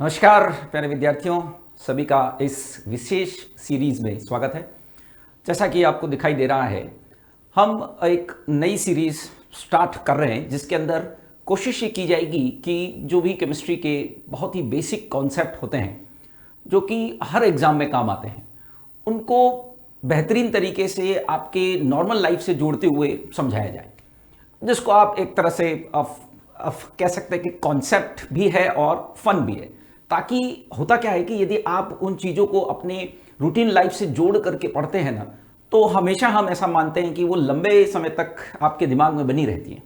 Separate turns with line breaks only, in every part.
नमस्कार प्यारे विद्यार्थियों, सभी का इस विशेष सीरीज में स्वागत है। जैसा कि आपको दिखाई दे रहा है, हम एक नई सीरीज स्टार्ट कर रहे हैं जिसके अंदर कोशिश ये की जाएगी कि जो भी केमिस्ट्री के बहुत ही बेसिक कॉन्सेप्ट होते हैं जो कि हर एग्जाम में काम आते हैं, उनको बेहतरीन तरीके से आपके नॉर्मल लाइफ से जोड़ते हुए समझाया जाए, जिसको आप एक तरह से कह सकते हैं कि कॉन्सेप्ट भी है और फन भी है। ताकि होता क्या है कि यदि आप उन चीज़ों को अपने रूटीन लाइफ से जोड़ करके पढ़ते हैं ना, तो हमेशा हम ऐसा मानते हैं कि वो लंबे समय तक आपके दिमाग में बनी रहती हैं।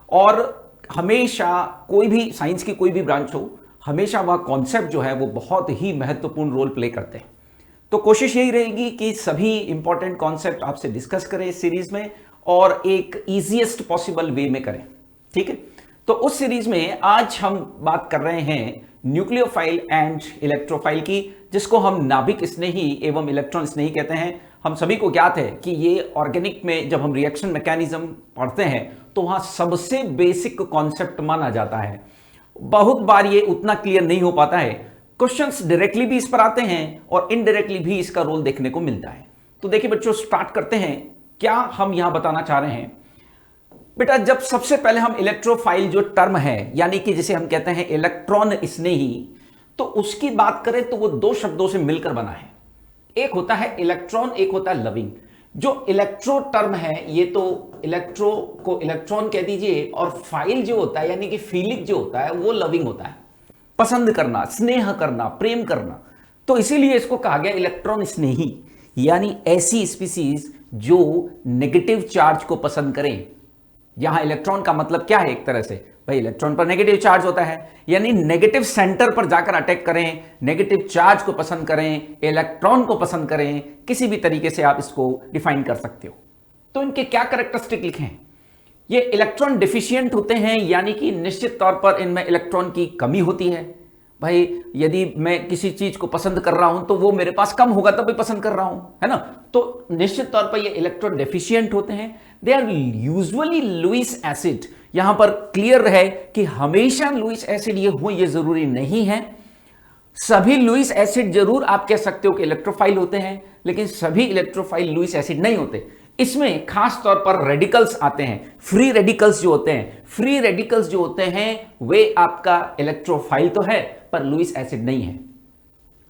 और हमेशा कोई भी साइंस की कोई भी ब्रांच हो, हमेशा वह कॉन्सेप्ट जो है वो बहुत ही महत्वपूर्ण रोल प्ले करते हैं। तो कोशिश यही रहेगी कि सभी इंपॉर्टेंट कॉन्सेप्ट आपसे डिस्कस करें इस सीरीज में और एक ईजीएस्ट पॉसिबल वे में करें। ठीक है, तो उस सीरीज में आज हम बात कर रहे हैं न्यूक्लियोफाइल एंड इलेक्ट्रोफाइल की, जिसको हम नाभिक स्नेही एवं इलेक्ट्रॉन स्नेही कहते हैं। हम सभी को ज्ञात है कि ये ऑर्गेनिक में जब हम रिएक्शन मैकेनिज्म पढ़ते हैं तो वहां सबसे बेसिक कॉन्सेप्ट माना जाता है। बहुत बार ये उतना क्लियर नहीं हो पाता है, क्वेश्चंस डायरेक्टली भी इस पर आते हैं और इनडायरेक्टली भी इसका रोल देखने को मिलता है। तो देखिए बच्चों, स्टार्ट करते हैं। क्या हम यहां बताना चाह रहे हैं बेटा, जब सबसे पहले हम इलेक्ट्रोफाइल जो टर्म है, यानी कि जिसे हम कहते हैं इलेक्ट्रॉन स्नेही, तो उसकी बात करें तो वो दो शब्दों से मिलकर बना है। एक होता है इलेक्ट्रॉन, एक होता है लविंग। जो इलेक्ट्रो टर्म है, ये तो इलेक्ट्रो को इलेक्ट्रॉन कह दीजिए, और फाइल जो होता है यानी कि फीलिंग जो होता है वो लविंग होता है, पसंद करना, स्नेह करना, प्रेम करना। तो इसीलिए इसको कहा गया इलेक्ट्रॉन स्नेही, यानी ऐसी स्पीसीज जो नेगेटिव चार्ज को पसंद करें। यहां इलेक्ट्रॉन का मतलब क्या है? एक तरह से भाई इलेक्ट्रॉन पर नेगेटिव चार्ज होता है, यानी नेगेटिव सेंटर पर जाकर अटैक करें, नेगेटिव चार्ज को पसंद करें, इलेक्ट्रॉन को पसंद करें, किसी भी तरीके से आप इसको डिफाइन कर सकते हो। तो इनके क्या कैरेक्टरिस्टिक लिखे हैं? ये इलेक्ट्रॉन डिफिशियंट होते हैं, यानी कि निश्चित तौर पर इनमें इलेक्ट्रॉन की कमी होती है। भाई यदि मैं किसी चीज को पसंद कर रहा हूं तो वो मेरे पास कम होगा, तब भी पसंद कर रहा हूं, है ना। तो निश्चित तौर पर ये इलेक्ट्रॉन डेफिशिएंट होते हैं। They are usually Lewis acid. यहां पर क्लियर है कि हमेशा लुईस एसिड ये हो ये जरूरी नहीं है। सभी लुईस एसिड जरूर आप कह सकते हो कि इलेक्ट्रोफाइल होते हैं, लेकिन सभी इलेक्ट्रोफाइल लुईस एसिड नहीं होते। इसमें खास तौर पर रेडिकल्स आते हैं, फ्री रेडिकल्स जो होते हैं। फ्री रेडिकल्स जो होते हैं वे आपका इलेक्ट्रोफाइल तो है पर लुईस एसिड नहीं है।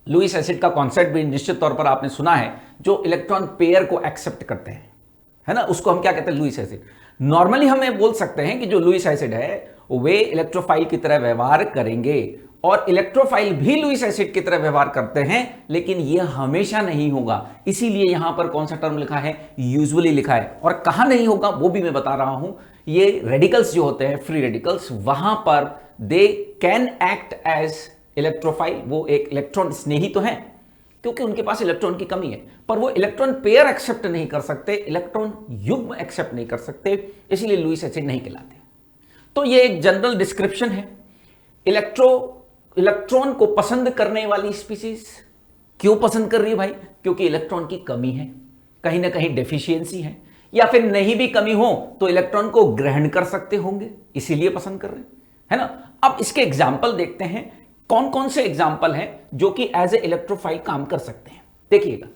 लुईस एसिड का कॉन्सेप्ट भी निश्चित तौर पर आपने सुना है, जो इलेक्ट्रॉन पेयर को एक्सेप्ट करते हैं, है ना, उसको हम क्या कहते हैं? Lewis acid. नॉर्मली हम बोल सकते हैं कि जो लुईस एसिड है वे इलेक्ट्रोफाइल की तरह व्यवहार करेंगे, और इलेक्ट्रोफाइल भी लुईस एसिड की तरह व्यवहार करते हैं, लेकिन यह हमेशा नहीं होगा। इसीलिए यहां पर कौन सा टर्म लिखा है? यूजुअली लिखा है। और कहां नहीं होगा वो भी मैं बता रहा हूं। ये रेडिकल्स जो होते हैं, फ्री रेडिकल्स, वहां पर they can act as electrophile. वो एक इलेक्ट्रॉन स्नेही तो है क्योंकि उनके पास इलेक्ट्रॉन की कमी है, पर वो इलेक्ट्रॉन पेयर एक्सेप्ट नहीं कर सकते, इलेक्ट्रॉन युग्म एक्सेप्ट नहीं कर सकते, इसलिए लुईस एसिड नहीं कहलाते। तो ये एक जनरल डिस्क्रिप्शन है। इलेक्ट्रॉन को पसंद करने वाली स्पीसीज क्यों पसंद कर रही है भाई? क्योंकि इलेक्ट्रॉन की कमी है, कहीं ना कहीं डेफिशिएंसी है, या फिर नहीं भी कमी हो तो इलेक्ट्रॉन को ग्रहण कर सकते होंगे, इसीलिए पसंद कर रहे हैं, है ना। अब इसके एग्जाम्पल देखते हैं, कौन कौन से एग्जाम्पल हैं जो कि एज ए इलेक्ट्रोफाइल काम कर सकते हैं। देखिएगा,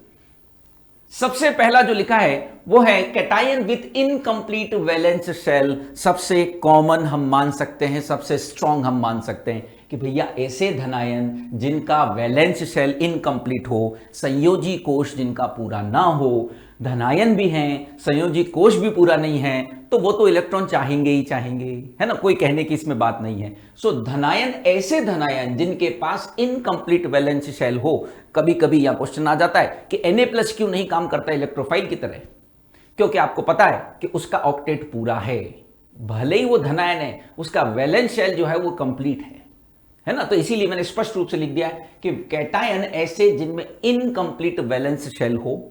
सबसे पहला जो लिखा है वो है cation with incomplete valence shell. सबसे कॉमन हम मान सकते हैं, सबसे स्ट्रॉन्ग हम मान सकते हैं कि भैया ऐसे धनायन जिनका वैलेंस शेल इनकंप्लीट हो, संयोजी कोश जिनका पूरा ना हो, धनायन भी हैं, संयोजी कोश भी पूरा नहीं है, तो वो तो इलेक्ट्रॉन चाहेंगे ही चाहेंगे, है ना, कोई कहने की इसमें बात नहीं है। सो धनायन, ऐसे धनायन जिनके पास इनकंप्लीट वैलेंस शेल हो। कभी कभी यह क्वेश्चन आ जाता है कि Na+ क्यों नहीं काम करता इलेक्ट्रोफाइल की तरह? क्योंकि आपको पता है कि उसका ऑक्टेट पूरा है, भले ही वो धनायन है, उसका वैलेंस शेल जो है वो कंप्लीट है ना। तो इसीलिए मैंने स्पष्ट रूप से लिख दिया है कि कैटायन ऐसे जिनमें इनकंप्लीट वैलेंस शेल हो।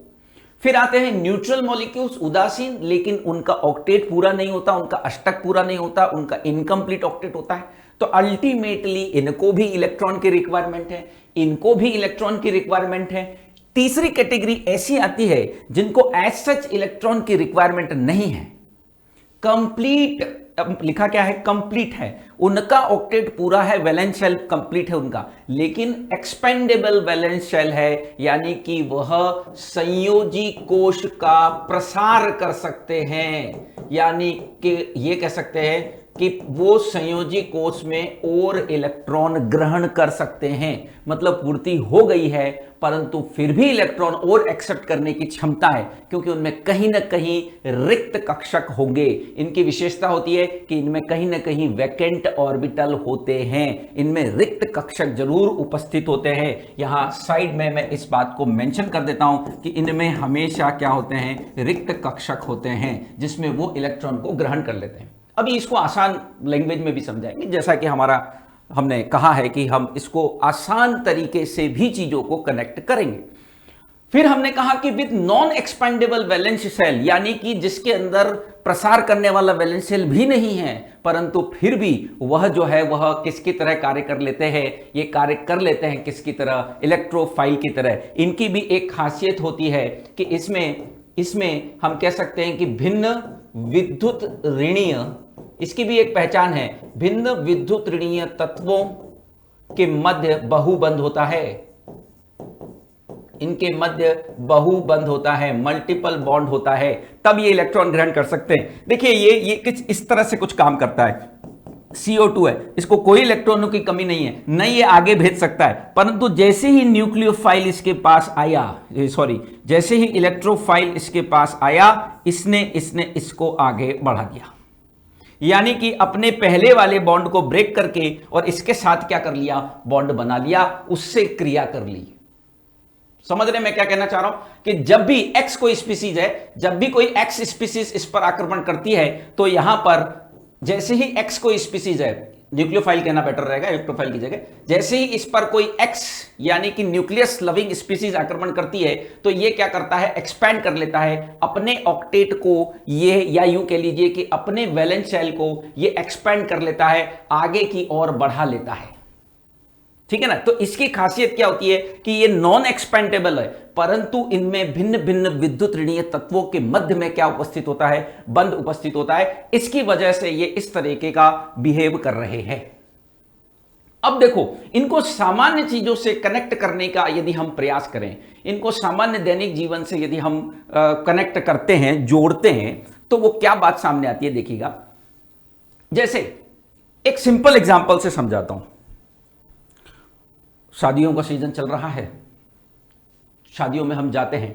फिर आते हैं न्यूट्रल मॉलिक्यूल्स, उदासीन, लेकिन उनका ऑक्टेट पूरा नहीं होता, उनका अष्टक पूरा नहीं होता, उनका इनकंप्लीट ऑक्टेट होता है। तो अल्टीमेटली इनको भी इलेक्ट्रॉन की रिक्वायरमेंट है, इनको भी इलेक्ट्रॉन की रिक्वायरमेंट है। तीसरी कैटेगरी ऐसी आती है जिनको एज सच इलेक्ट्रॉन की रिक्वायरमेंट नहीं है, कंप्लीट अब लिखा क्या है, कंप्लीट है, उनका ऑक्टेट पूरा है, वैलेंस शेल कंप्लीट है उनका, लेकिन एक्सपेंडेबल वैलेंस शेल है, यानी कि वह संयोजी कोश का प्रसार कर सकते हैं, यानी कि ये कह सकते हैं कि वो संयोजी कोश में और इलेक्ट्रॉन ग्रहण कर सकते हैं, मतलब पूर्ति हो गई है, परंतु फिर भी इलेक्ट्रॉन और एक्सेप्ट करने की क्षमता है, क्योंकि उनमें कहीं ना कहीं रिक्त कक्षक होंगे। इनकी विशेषता होती है कि इनमें कहीं ना कहीं वैकेंट ऑर्बिटल होते हैं, इनमें रिक्त कक्षक जरूर उपस्थित होते हैं। यहां साइड में मैं इस बात को मेंशन कर देता हूं कि इनमें हमेशा क्या होते हैं, रिक्त कक्षक होते हैं, जिसमें वो इलेक्ट्रॉन को ग्रहण कर लेते हैं। अभी इसको आसान लैंग्वेज में भी समझाएंगे, जैसा कि हमने कहा है कि हम इसको आसान तरीके से भी चीजों को कनेक्ट करेंगे। फिर हमने कहा कि with non expendable valence shell, यानी कि जिसके अंदर प्रसार करने वाला वैलेंस शेल भी नहीं है, परंतु फिर भी वह जो है वह किसकी तरह कार्य कर लेते हैं, ये कार्य कर लेते हैं किसकी तरह, इलेक्ट्रोफाइल की तरह। इनकी भी एक खासियत होती है कि इसमें हम कह सकते हैं कि भिन्न विद्युत ऋणीय, इसकी भी एक पहचान है, भिन्न विद्युत ऋणीय तत्वों के मध्य बहुबंध होता है, इनके मध्य बहुबंध होता है, मल्टीपल बॉन्ड होता है, तब ये इलेक्ट्रॉन ग्रहण कर सकते हैं। देखिए ये कुछ इस तरह से कुछ काम करता है। CO2 है, इसको कोई इलेक्ट्रॉनों की कमी नहीं है, न ये आगे भेज सकता है, परंतु जैसे ही न्यूक्लियोफाइल इसके पास आया, जैसे ही इलेक्ट्रोफाइल इसके पास आया, इसने इसको आगे बढ़ा दिया, यानी कि अपने पहले वाले बॉन्ड को ब्रेक करके और इसके साथ क्या कर लिया, बॉन्ड बना लिया, उससे क्रिया कर ली। समझ रहे मैं क्या कहना चाह रहा हूं कि जब भी एक्स कोई स्पीसीज है, जब भी कोई एक्स स्पीसीज इस पर आक्रमण करती है, तो यहां पर जैसे ही एक्स कोई स्पीसीज है, न्यूक्लियोफाइल कहना बेटर रहेगा इलेक्ट्रोफाइल की जगह, जैसे ही इस पर कोई एक्स यानी कि न्यूक्लियस लविंग स्पीसीज आक्रमण करती है, तो ये क्या करता है, एक्सपैंड कर लेता है अपने ऑक्टेट को, ये या यूं कह लीजिए कि अपने वैलेंस शेल को ये एक्सपैंड कर लेता है, आगे की ओर बढ़ा लेता है। ठीक है ना। तो इसकी खासियत क्या होती है कि ये नॉन एक्सपेंडेबल है, परंतु इनमें भिन्न भिन्न विद्युत ऋणीय तत्वों के मध्य में क्या उपस्थित होता है, बंध उपस्थित होता है। इसकी वजह से ये इस तरीके का बिहेव कर रहे हैं। अब देखो, इनको सामान्य चीजों से कनेक्ट करने का यदि हम प्रयास करें, इनको सामान्य दैनिक जीवन से यदि हम कनेक्ट करते हैं, जोड़ते हैं, तो वो क्या बात सामने आती है देखिएगा। जैसे एक सिंपल एग्जांपल से समझाता हूं। शादियों का सीजन चल रहा है, शादियों में हम जाते हैं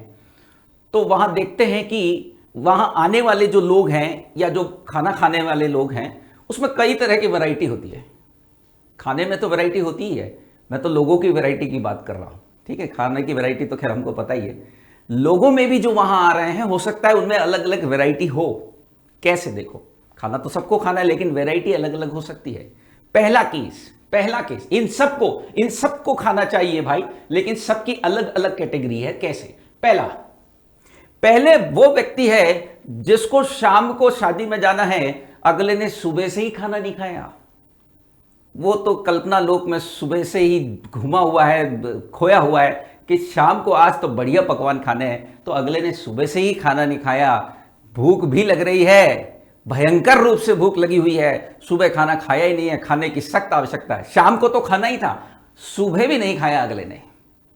तो वहां देखते हैं कि वहां आने वाले जो लोग हैं या जो खाना खाने वाले लोग हैं, उसमें कई तरह की वैरायटी होती है। खाने में तो वैरायटी होती ही है, मैं तो लोगों की वैरायटी की बात कर रहा हूं। ठीक है, खाने की वैरायटी तो खैर हमको पता ही है, लोगों में भी जो वहां आ रहे हैं हो सकता है उनमें अलग अलग वैरायटी हो। कैसे देखो, खाना तो सबको खाना है, लेकिन वैरायटी अलग अलग हो सकती है। पहला केस इन सबको खाना चाहिए भाई, लेकिन सबकी अलग अलग कैटेगरी है। कैसे? पहले वो व्यक्ति है जिसको शाम को शादी में जाना है, अगले ने सुबह से ही खाना नहीं खाया, वो तो कल्पना लोक में सुबह से ही घुमा हुआ है, खोया हुआ है कि शाम को आज तो बढ़िया पकवान खाने हैं, तो अगले ने सुबह से ही खाना नहीं खाया, भूख भी लग रही है, भयंकर रूप से भूख लगी हुई है, सुबह खाना खाया ही नहीं है, खाने की सख्त आवश्यकता है। शाम को तो खाना ही था, सुबह भी नहीं खाया अगले ने,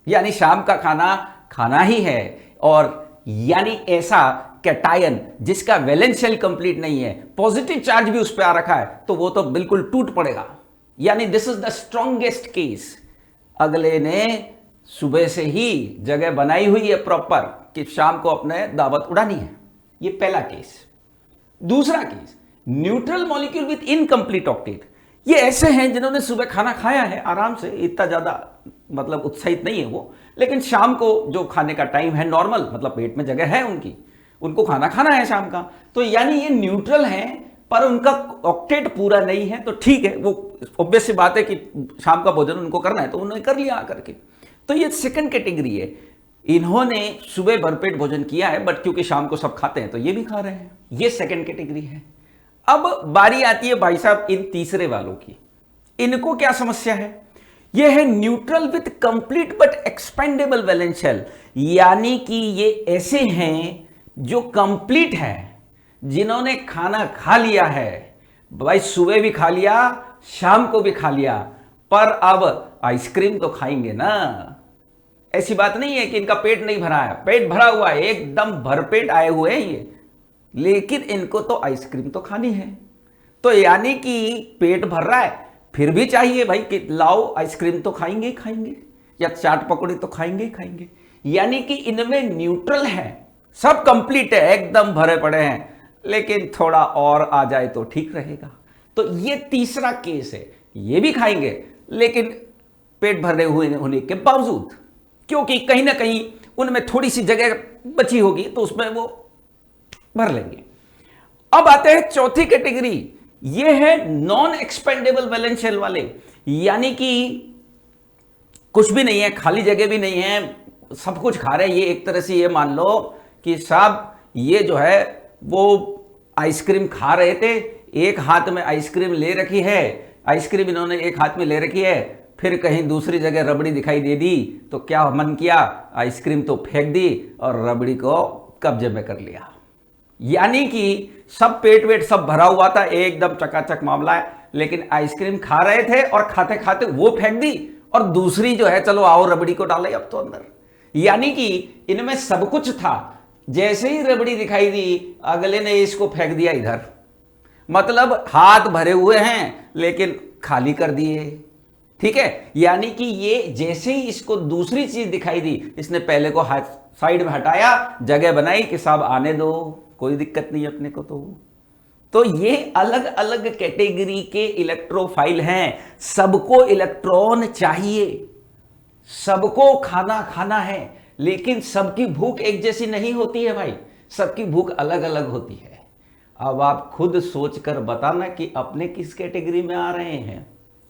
यानी शाम का खाना खाना ही है। और यानी ऐसा कैटायन जिसका वैलेंस शेल कंप्लीट नहीं है, पॉजिटिव चार्ज भी उस पर आ रखा है, तो वो तो बिल्कुल टूट पड़ेगा। यानी this is the strongest case. अगले ने सुबह से ही जगह बनाई हुई है प्रॉपर कि शाम को अपने दावत उड़ानी है। ये पहला केस। दूसरा case, neutral molecule with incomplete octet. ये ऐसे हैं जिन्होंने सुबह खाना खाया है आराम से, इतना ज्यादा मतलब उत्साहित नहीं है वो, लेकिन शाम को जो खाने का टाइम है नॉर्मल, मतलब पेट में जगह है उनकी, उनको खाना खाना है शाम का, तो यानी ये न्यूट्रल है, पर उनका ऑक्टेट पूरा नहीं है, तो ठीक है, वो ऑब्वियस सी बात है कि शाम का भोजन उनको करना है तो उन्होंने कर लिया आकर के। तो ये सेकंड कैटेगरी है, इन्होंने सुबह भरपेट भोजन किया है, बट क्योंकि शाम को सब खाते हैं तो ये भी खा रहे हैं, ये सेकंड कैटेगरी है। अब बारी आती है भाई साहब इन तीसरे वालों की। इनको क्या समस्या है? ये है neutral with complete but expendable valence shell, यानी कि ये ऐसे हैं जो कंप्लीट है, जिन्होंने खाना खा लिया है, भाई सुबह भी खा लिया, शाम को भी खा लिया, पर अब आइसक्रीम तो खाएंगे ना। ऐसी बात नहीं है कि इनका पेट नहीं भरा है, पेट भरा हुआ है, एकदम भरपेट आए हुए हैं ये, लेकिन इनको तो आइसक्रीम तो खानी है। तो यानी कि पेट भर रहा है, फिर भी चाहिए भाई कि लाओ आइसक्रीम तो खाएंगे ही खाएंगे, या चाट पकौड़ी तो खाएंगे ही खाएंगे। यानी कि इनमें न्यूट्रल है, सब कंप्लीट है, एकदम भरे पड़े हैं, लेकिन थोड़ा और आ जाए तो ठीक रहेगा। तो ये तीसरा केस है, ये भी खाएंगे लेकिन पेट भरे हुए होने के बावजूद, क्योंकि कहीं ना कहीं उनमें थोड़ी सी जगह बची होगी तो उसमें वो भर लेंगे। अब आते हैं चौथी कैटेगरी, ये है नॉन एक्सपेंडेबल बैलेंस शेल वाले। यानी कि कुछ भी नहीं है, खाली जगह भी नहीं है, सब कुछ खा रहे हैं। ये एक तरह से ये मान लो कि साहब ये जो है वो आइसक्रीम खा रहे थे, एक हाथ में आइसक्रीम ले रखी है, आइसक्रीम इन्होंने एक हाथ में ले रखी है, फिर कहीं दूसरी जगह रबड़ी दिखाई दे दी तो क्या मन किया, आइसक्रीम तो फेंक दी और रबड़ी को कब्जे में कर लिया। यानी कि सब पेट वेट सब भरा हुआ था, एकदम चकाचक मामला है, लेकिन आइसक्रीम खा रहे थे और खाते खाते वो फेंक दी, और दूसरी जो है चलो आओ रबड़ी को डाले अब तो अंदर। यानी कि इनमें सब कुछ था, जैसे ही रबड़ी दिखाई दी अगले ने इसको फेंक दिया इधर। मतलब हाथ भरे हुए हैं लेकिन खाली कर दिए। ठीक है, यानी कि ये जैसे ही इसको दूसरी चीज दिखाई दी, इसने पहले को हाथ साइड में हटाया, जगह बनाई कि साहब आने दो, कोई दिक्कत नहीं अपने को। तो ये अलग अलग कैटेगरी के इलेक्ट्रोफाइल हैं। सबको इलेक्ट्रॉन चाहिए, सबको खाना खाना है, लेकिन सबकी भूख एक जैसी नहीं होती है भाई, सबकी भूख अलग अलग होती है। अब आप खुद सोचकर बताना कि अपने किस कैटेगरी में आ रहे हैं,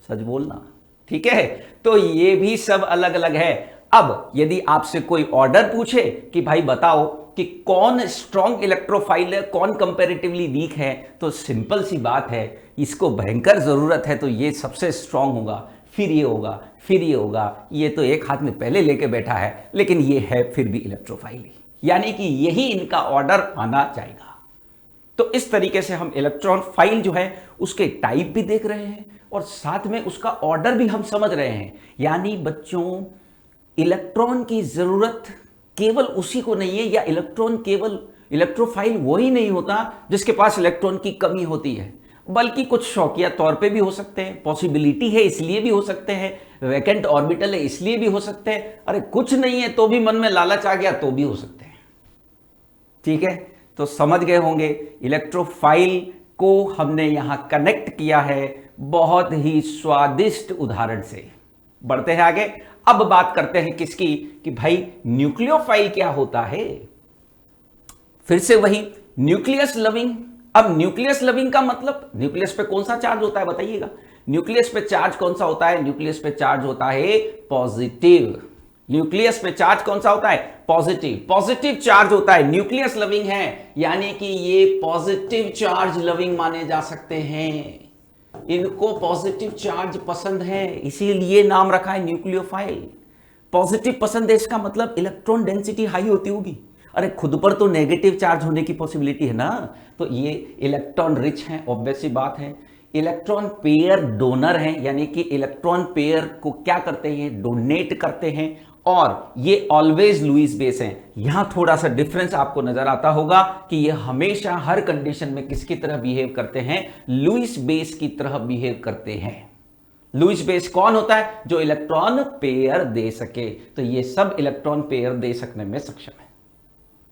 सच बोलना। ठीक है, तो ये भी सब अलग अलग है। अब यदि आपसे कोई ऑर्डर पूछे कि भाई बताओ कि कौन स्ट्रॉन्ग इलेक्ट्रोफाइल है, कौन कंपैरेटिवली वीक है, तो सिंपल सी बात है, इसको भयंकर जरूरत है तो ये सबसे स्ट्रॉन्ग होगा, फिर ये होगा, फिर ये होगा। ये तो एक हाथ में पहले लेके बैठा है, लेकिन ये है फिर भी इलेक्ट्रोफाइल ही, यानी कि यही इनका ऑर्डर आना चाहेगा। तो इस तरीके से हम इलेक्ट्रॉन फाइल जो है उसके टाइप भी देख रहे हैं और साथ में उसका ऑर्डर भी हम समझ रहे हैं। यानी बच्चों, इलेक्ट्रॉन की जरूरत केवल उसी को नहीं है, या इलेक्ट्रॉन केवल इलेक्ट्रोफाइल वही नहीं होता जिसके पास इलेक्ट्रॉन की कमी होती है, बल्कि कुछ शौकिया तौर पे भी हो सकते हैं, पॉसिबिलिटी है इसलिए भी हो सकते हैं, वैकेंट ऑर्बिटल है इसलिए भी हो सकते हैं, अरे कुछ नहीं है तो भी मन में लालच आ गया तो भी हो सकते हैं। ठीक है, तो समझ गए होंगे इलेक्ट्रोफाइल को हमने यहां कनेक्ट किया है बहुत ही स्वादिष्ट उदाहरण से। बढ़ते हैं आगे, अब बात करते हैं किसकी, कि भाई न्यूक्लियोफाइल क्या होता है। फिर से वही न्यूक्लियस लविंग। अब न्यूक्लियस लविंग का मतलब, न्यूक्लियस पे कौन सा चार्ज होता है बताइएगा। न्यूक्लियस पे चार्ज कौन सा होता है, न्यूक्लियस पे चार्ज होता है पॉजिटिव। न्यूक्लियस पे चार्ज कौन सा होता है, पॉजिटिव, पॉजिटिव चार्ज होता है। न्यूक्लियस लविंग है, यानी कि ये पॉजिटिव चार्ज लविंग माने जा सकते हैं, इनको पॉजिटिव चार्ज पसंद है, इसीलिए नाम रखा है न्यूक्लियोफाइल। पॉजिटिव पसंद है इसका मतलब इलेक्ट्रॉन डेंसिटी हाई होती होगी, अरे खुद पर तो नेगेटिव चार्ज होने की पॉसिबिलिटी है ना, तो ये इलेक्ट्रॉन रिच हैं, ऑब्वियस सी बात है। इलेक्ट्रॉन पेयर डोनर हैं, यानी कि इलेक्ट्रॉन पेयर को क्या करते हैं, डोनेट करते हैं, और ये ऑलवेज लुईस बेस हैं। यहां थोड़ा सा डिफरेंस आपको नजर आता होगा कि ये हमेशा हर कंडीशन में किसकी तरह बिहेव करते हैं, लुईस बेस की तरह बिहेव करते हैं। लुईस बेस कौन होता है, जो इलेक्ट्रॉन पेयर दे सके, तो ये सब इलेक्ट्रॉन पेयर दे सकने में सक्षम है।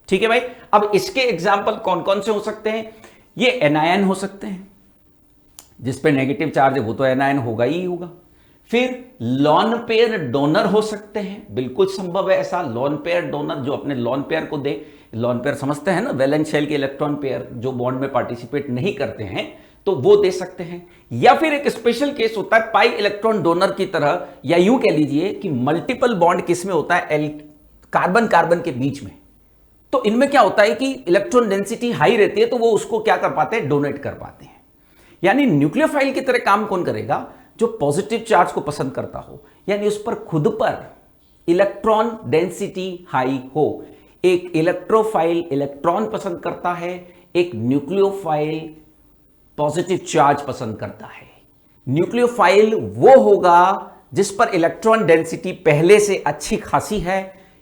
ठीक है भाई, अब इसके एग्जाम्पल कौन कौन से हो सकते हैं, ये एनायन हो सकते हैं, जिसपे नेगेटिव चार्ज है वो तो एनायन होगा ही होगा। फिर लॉन पेयर डोनर हो सकते हैं, बिल्कुल संभव है ऐसा, लॉन पेयर डोनर जो अपने लॉन पेयर को दे। लॉन पेयर समझते हैं ना, वैलेंस शेल के इलेक्ट्रॉन पेयर जो बॉन्ड में पार्टिसिपेट नहीं करते हैं, तो वो दे सकते हैं। या फिर एक स्पेशल केस होता है पाई इलेक्ट्रॉन डोनर की तरह, या यूं कह लीजिए कि मल्टीपल बॉन्ड किसमें होता है, कार्बन कार्बन के बीच में। तो इनमें क्या होता है कि इलेक्ट्रॉन डेंसिटी हाई रहती है, तो वो उसको क्या कर पाते हैं, डोनेट कर पाते हैं। यानी न्यूक्लियोफाइल की तरह काम कौन करेगा, जो पॉजिटिव चार्ज को पसंद करता हो, यानी उस पर खुद पर इलेक्ट्रॉन डेंसिटी हाई हो। एक इलेक्ट्रोफाइल इलेक्ट्रॉन पसंद करता है, एक न्यूक्लियोफाइल पॉजिटिव चार्ज पसंद करता है। न्यूक्लियोफाइल वो होगा जिस पर इलेक्ट्रॉन डेंसिटी पहले से अच्छी खासी है।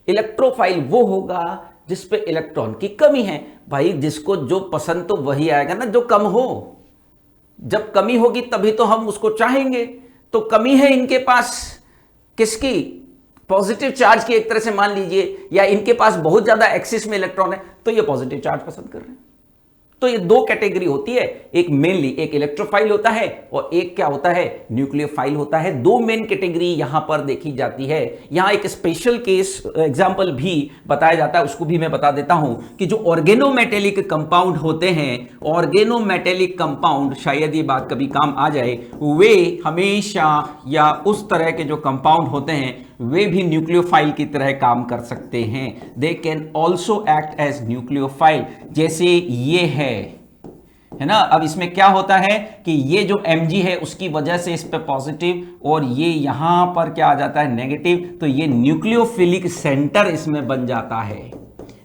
इलेक्ट्रोफाइल वो होगा जिस पे इलेक्ट्रॉन की कमी है। भाई जिसको जो पसंद तो वही आएगा ना जो कम हो। जब कमी होगी तभी तो हम उसको चाहेंगे। तो कमी है इनके पास किसकी? पॉजिटिव चार्ज की एक तरह से मान लीजिए, या इनके पास बहुत ज्यादा एक्सिस में इलेक्ट्रॉन है तो ये पॉजिटिव चार्ज पसंद कर रहे हैं। तो ये दो कैटेगरी होती है, एक मेनली एक इलेक्ट्रोफाइल होता है और एक क्या होता है, न्यूक्लियोफाइल होता है। दो मेन कैटेगरी यहां पर देखी जाती है। यहां एक स्पेशल केस एग्जांपल भी बताया जाता है, उसको भी मैं बता देता हूं कि जो ऑर्गेनोमेटेलिक कंपाउंड होते हैं, ऑर्गेनोमेटेलिक कंपाउंड, शायद ये बात कभी काम आ जाए, वे हमेशा या उस तरह के जो कंपाउंड होते हैं वे भी न्यूक्लियोफाइल की तरह काम कर सकते हैं। They can also act as nucleophile. जैसे ये है ना। अब इसमें क्या होता है कि ये जो Mg है उसकी वजह से इस पे पॉजिटिव और ये यहां पर क्या आ जाता है नेगेटिव, तो ये न्यूक्लियोफिलिक सेंटर इसमें बन जाता है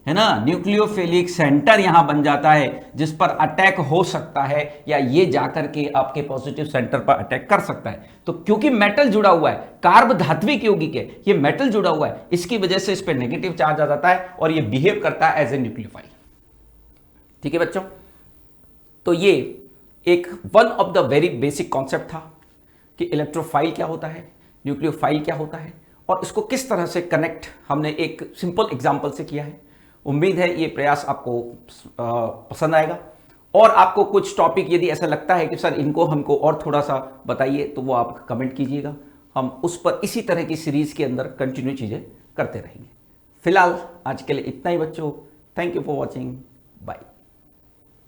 ना। न्यूक्लियोफिलिक सेंटर यहां बन जाता है जिस पर अटैक हो सकता है, या ये जाकर के आपके पॉजिटिव सेंटर पर अटैक कर सकता है। तो क्योंकि मेटल जुड़ा हुआ है, कार्ब धात्विक यौगिक है, ये मेटल जुड़ा हुआ है, इसकी वजह से इस पर नेगेटिव चार्ज आ जाता है और ये बिहेव करता है एज ए न्यूक्लियोफाइल। ठीक है बच्चों, तो ये एक one of the very basic concept था कि इलेक्ट्रोफाइल क्या होता है, न्यूक्लियोफाइल क्या होता है, और इसको किस तरह से कनेक्ट हमने एक सिंपल एग्जाम्पल से किया है। उम्मीद है ये प्रयास आपको पसंद आएगा, और आपको कुछ टॉपिक यदि ऐसा लगता है कि सर इनको हमको और थोड़ा सा बताइए तो वो आप कमेंट कीजिएगा। हम उस पर इसी तरह की सीरीज के अंदर कंटिन्यू चीज़ें करते रहेंगे। फिलहाल आज के लिए इतना ही बच्चों। Thank you for watching. Bye.